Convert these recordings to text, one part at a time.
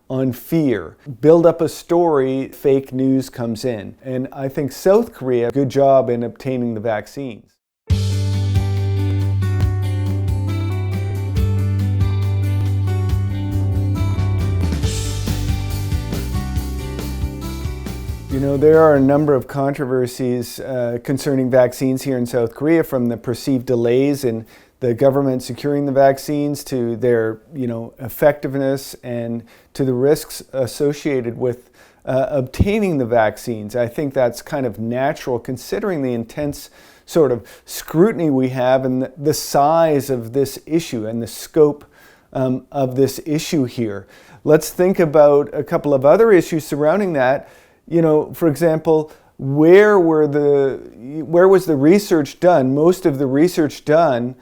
on fear. Build up a story, fake news comes in. And I think South Korea did a good job in obtaining the vaccines. You know, there are a number of controversies concerning vaccines here in South Korea, from the perceived delays in the government securing the vaccines to their, effectiveness, and to the risks associated with obtaining the vaccines. I think that's kind of natural considering the intense sort of scrutiny we have and the size of this issue and the scope of this issue here. Let's think about a couple of other issues surrounding that. For example, where was the research done? Most of the research done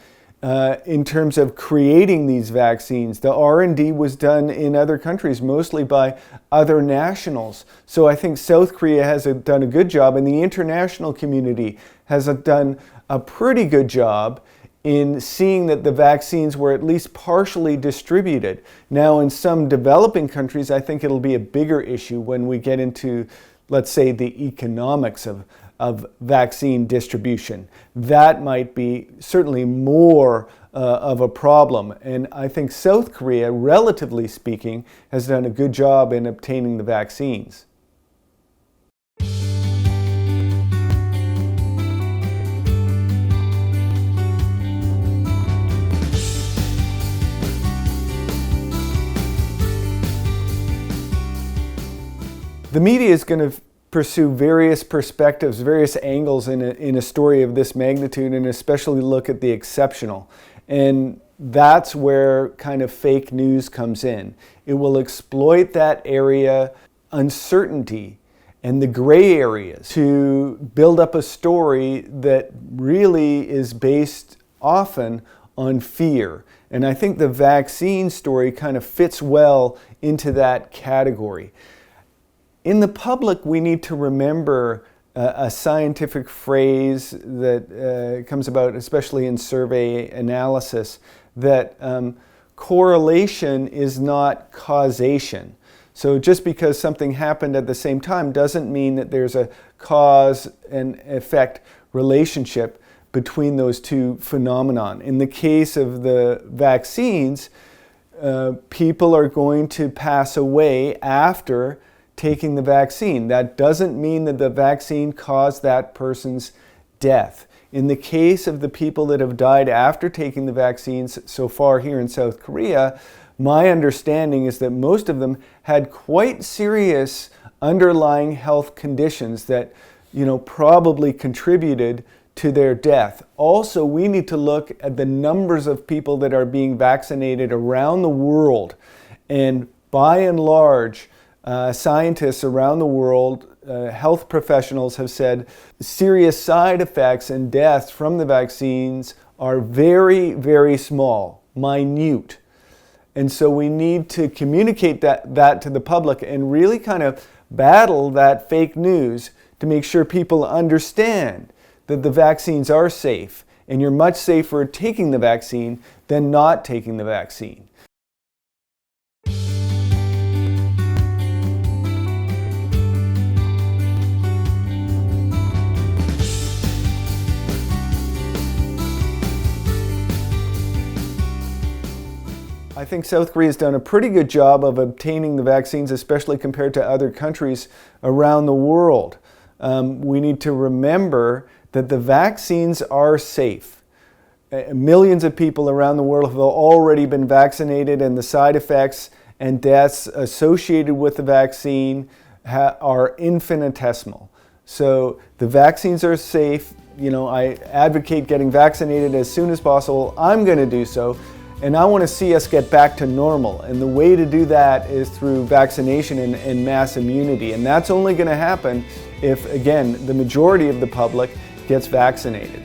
in terms of creating these vaccines, the R&D was done in other countries, mostly by other nationals. So I think South Korea has done a good job, and the international community has done a pretty good job in seeing that the vaccines were at least partially distributed. Now, in some developing countries, I think it'll be a bigger issue when we get into, let's say, the economics of vaccine distribution. That might be certainly more of a problem. And I think South Korea, relatively speaking, has done a good job in obtaining the vaccines. The media is going to pursue various perspectives, various angles in a story of this magnitude, and especially look at the exceptional. And that's where kind of fake news comes in. It will exploit that area, uncertainty, and the gray areas to build up a story that really is based often on fear. And I think the vaccine story kind of fits well into that category. In the public, we need to remember a scientific phrase that comes about, especially in survey analysis, that correlation is not causation. So just because something happened at the same time doesn't mean that there's a cause and effect relationship between those two phenomena. In the case of the vaccines, people are going to pass away after taking the vaccine. That doesn't mean that the vaccine caused that person's death. In the case of the people that have died after taking the vaccines so far here in South Korea, my understanding is that most of them had quite serious underlying health conditions that, probably contributed to their death. Also, we need to look at the numbers of people that are being vaccinated around the world. And by and large, scientists around the world, health professionals have said serious side effects and deaths from the vaccines are very, very small, minute. And so we need to communicate that to the public and really kind of battle that fake news to make sure people understand that the vaccines are safe, and you're much safer taking the vaccine than not taking the vaccine. I think South Korea has done a pretty good job of obtaining the vaccines, especially compared to other countries around the world. We need to remember that the vaccines are safe. Millions of people around the world have already been vaccinated, and the side effects and deaths associated with the vaccine are infinitesimal. So the vaccines are safe. I advocate getting vaccinated as soon as possible. I'm going to do so. And I want to see us get back to normal. And the way to do that is through vaccination and mass immunity. And that's only going to happen if, again, the majority of the public gets vaccinated.